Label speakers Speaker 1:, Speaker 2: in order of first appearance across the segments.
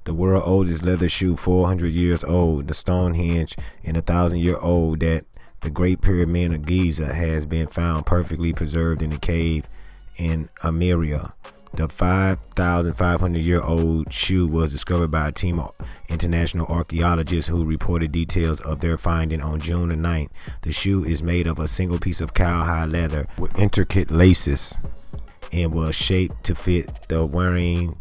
Speaker 1: The world's oldest leather shoe, 400 years old. The Stonehenge and 1,000-year-old that the Great Pyramid of Giza has been found perfectly preserved in the cave in Ameria. The 5,500-year-old shoe was discovered by a team of international archaeologists who reported details of their finding on June the 9th. The shoe is made of a single piece of cowhide leather with intricate laces and was shaped to fit the wearing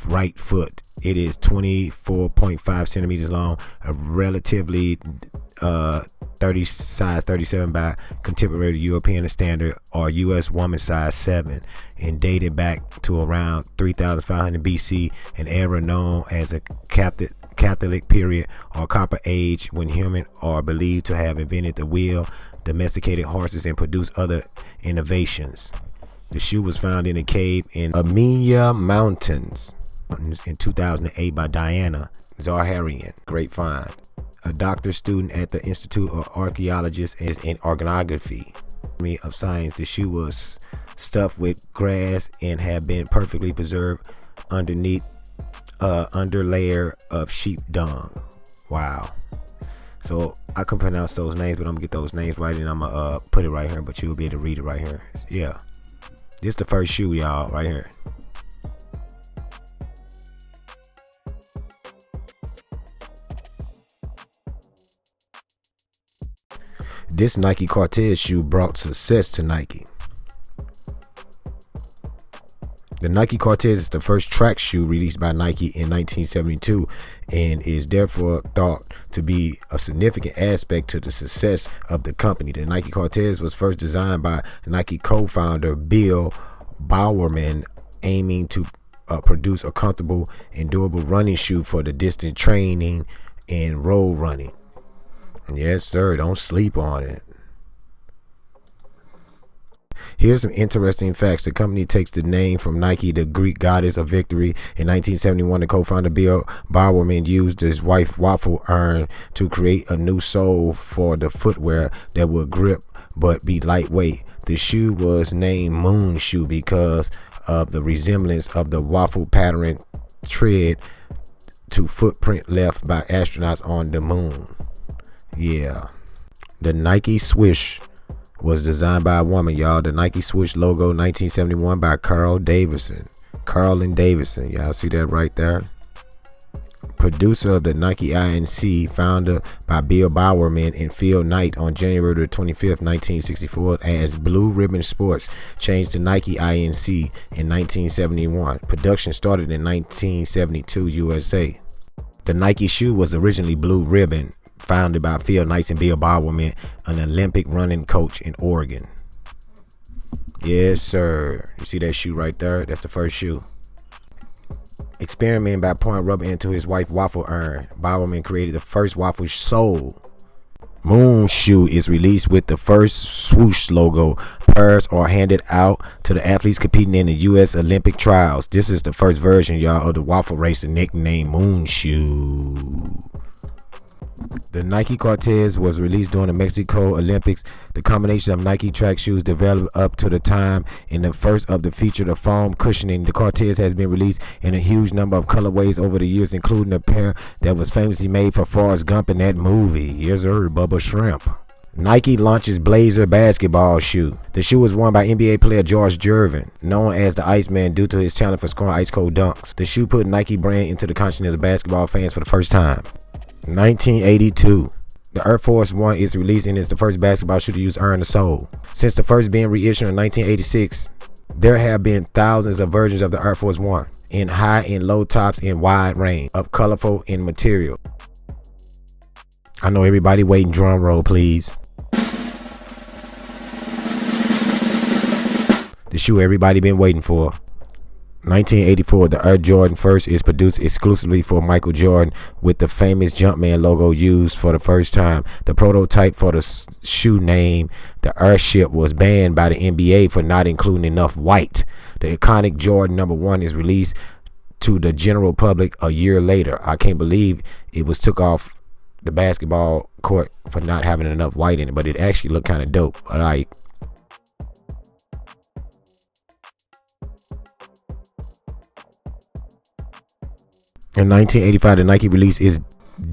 Speaker 1: right foot. It is 24.5 centimeters long, a relatively size 37 by contemporary European standard, or U.S. woman size 7, and dated back to around 3,500 BC, an era known as a Catholic period or Copper Age, when humans are believed to have invented the wheel, domesticated horses, and produced other innovations. The shoe was found in a cave in Armenia Mountains in 2008 by Diana Zarharian. Great find. A doctoral student at the Institute of Archaeologists is in Organography of Science. The shoe was stuffed with grass and had been perfectly preserved underneath underlayer of sheep dung. Wow. So I can pronounce those names, but I'm gonna get those names right, and I'm gonna put it right here, but you'll be able to read it right here. Yeah, this is the first shoe, y'all, right here. This Nike Cortez shoe brought success to Nike. The Nike Cortez is the first track shoe released by Nike in 1972 and is therefore thought to be a significant aspect to the success of the company. The Nike Cortez was first designed by Nike co-founder Bill Bowerman, aiming to produce a comfortable and durable running shoe for the distance training and road running. Yes, sir. Don't sleep on it. Here's some interesting facts. The company takes the name from Nike, the Greek goddess of victory. In 1971, the co-founder Bill Bowerman used his wife waffle iron to create a new sole for the footwear that would grip but be lightweight. The shoe was named Moon Shoe because of the resemblance of the waffle pattern tread to footprint left by astronauts on the moon. Yeah. The Nike swoosh was designed by a woman, y'all. The Nike swoosh logo, 1971, by Carl Davidson. Y'all see that right there? Producer of the Nike Inc., founder by Bill Bowerman and Phil Knight on January 25th, 1964, as Blue Ribbon Sports changed to Nike Inc. in 1971. Production started in 1972 USA. The Nike shoe was originally Blue Ribbon, founded by Phil Knight and Bill Bowerman, an Olympic running coach in Oregon. Yes, sir. You see that shoe right there? That's the first shoe. Experimenting by pouring rubber into his wife's waffle iron, Bowerman created the first waffle sole. Moon Shoe is released with the first swoosh logo. Pairs are handed out to the athletes competing in the U.S. Olympic trials. This is the first version, y'all, of the waffle racer nicknamed Moon Shoe. The Nike Cortez was released during the Mexico Olympics. The combination of Nike track shoes developed up to the time, and the first of the featured a foam cushioning. The Cortez has been released in a huge number of colorways over the years, including a pair that was famously made for Forrest Gump in that movie. Yes, sir, Bubba Shrimp. Nike launches Blazer basketball shoe. The shoe was worn by NBA player George Gervin, known as the Iceman due to his talent for scoring ice cold dunks. The shoe put Nike brand into the consciousness of basketball fans for the first time. 1982. The Air Force One is released and is the first basketball shoe to use iron the sole. Since the first being reissued in 1986, there have been thousands of versions of the Air Force One in high and low tops in wide range of colorful in material. I know everybody waiting. Drum roll, please. The shoe everybody been waiting for. 1984, the Air Jordan 1st is produced exclusively for Michael Jordan with the famous Jumpman logo used for the first time. The prototype for the shoe name, the Airship, was banned by the NBA for not including enough white. The iconic Jordan number 1 is released to the general public a year later. I can't believe it was took off the basketball court for not having enough white in it, but it actually looked kind of dope. Like, In 1985, the Nike released its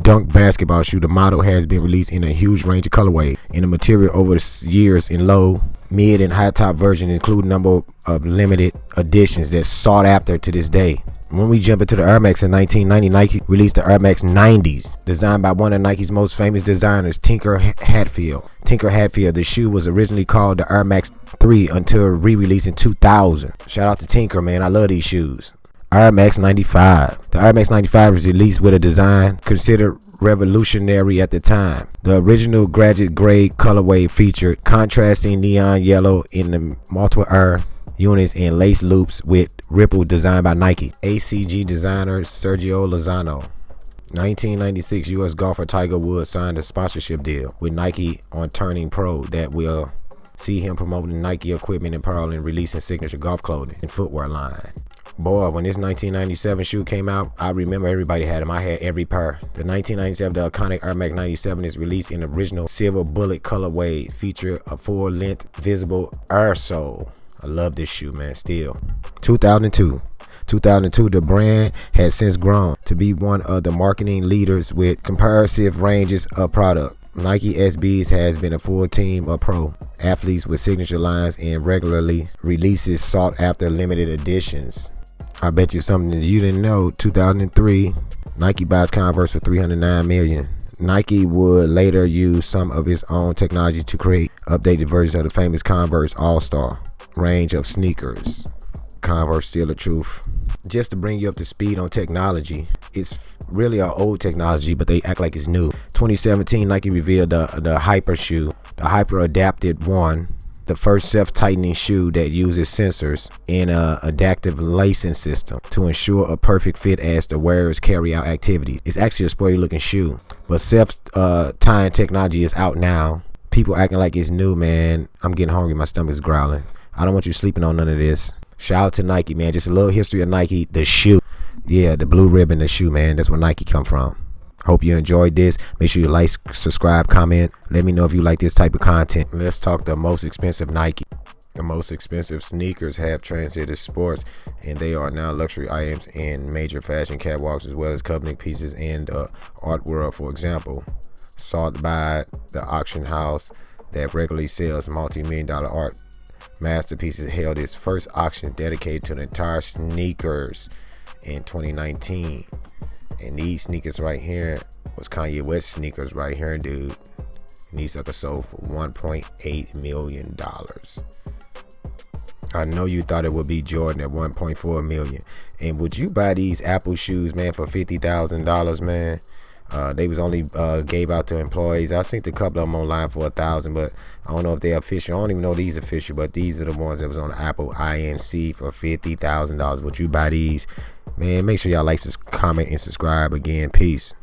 Speaker 1: Dunk basketball shoe. The model has been released in a huge range of colorways in the material over the years in low, mid, and high top versions, including a number of limited editions that's sought after to this day. When we jump into the Air Max in 1990, Nike released the Air Max 90s, designed by one of Nike's most famous designers, Tinker Hatfield. The shoe was originally called the Air Max 3 until re-released in 2000. Shout out to Tinker, man. I love these shoes. Air Max 95. The Air Max 95 was released with a design considered revolutionary at the time. The original graduate gray colorway featured contrasting neon yellow in the multiple Air units and lace loops with ripples designed by Nike. ACG designer Sergio Lozano. 1996, U.S. golfer Tiger Woods signed a sponsorship deal with Nike on Turning Pro that will see him promoting Nike equipment and apparel and releasing signature golf clothing and footwear line. Boy, when this 1997 shoe came out, I remember everybody had them. I had every pair. The 1997, the iconic Air Max 97 is released in the original silver bullet colorway, feature a full-length visible air sole. I love this shoe, man, still. 2002, the brand has since grown to be one of the marketing leaders with comparative ranges of product. Nike SBs has been a full team of pro athletes with signature lines and regularly releases sought after limited editions. I bet you something that you didn't know. 2003, Nike buys Converse for $309 million. Nike would later use some of its own technology to create updated versions of the famous Converse All-Star range of sneakers. Converse still the truth. Just to bring you up to speed on technology, it's really our old technology, but they act like it's new. 2017, Nike revealed the Hyper shoe, the Hyper Adapted One, the first self-tightening shoe that uses sensors and an adaptive lacing system to ensure a perfect fit as the wearers carry out activities. It's actually a sporty looking shoe, but self-tying technology is out now. People acting like it's new, man. I'm getting hungry. My stomach's growling. I don't want you sleeping on none of this. Shout out to Nike, man. Just a little history of Nike, the shoe. Yeah, the blue ribbon, the shoe, man. That's where Nike come from. Hope you enjoyed this. Make sure you like, subscribe, comment. Let me know if you like this type of content. Let's talk the most expensive Nike. The most expensive sneakers have transited sports, and they are now luxury items in major fashion catwalks as well as company pieces in the art world. For example, sought by the auction house that regularly sells multi-million-dollar art masterpieces held its first auction dedicated to the entire sneakers in 2019. And these sneakers right here was Kanye West sneakers right here, dude. And these suckers sold for $1.8 million. I know you thought it would be Jordan at $1.4 million. And would you buy these Apple shoes, man, for $50,000, man? They was only gave out to employees. I seen a couple of them online for $1,000, but I don't know if they're official. I don't even know these official, but these are the ones that was on Apple Inc. for $50,000. Would you buy these? Man, make sure y'all like, comment, and subscribe again. Peace.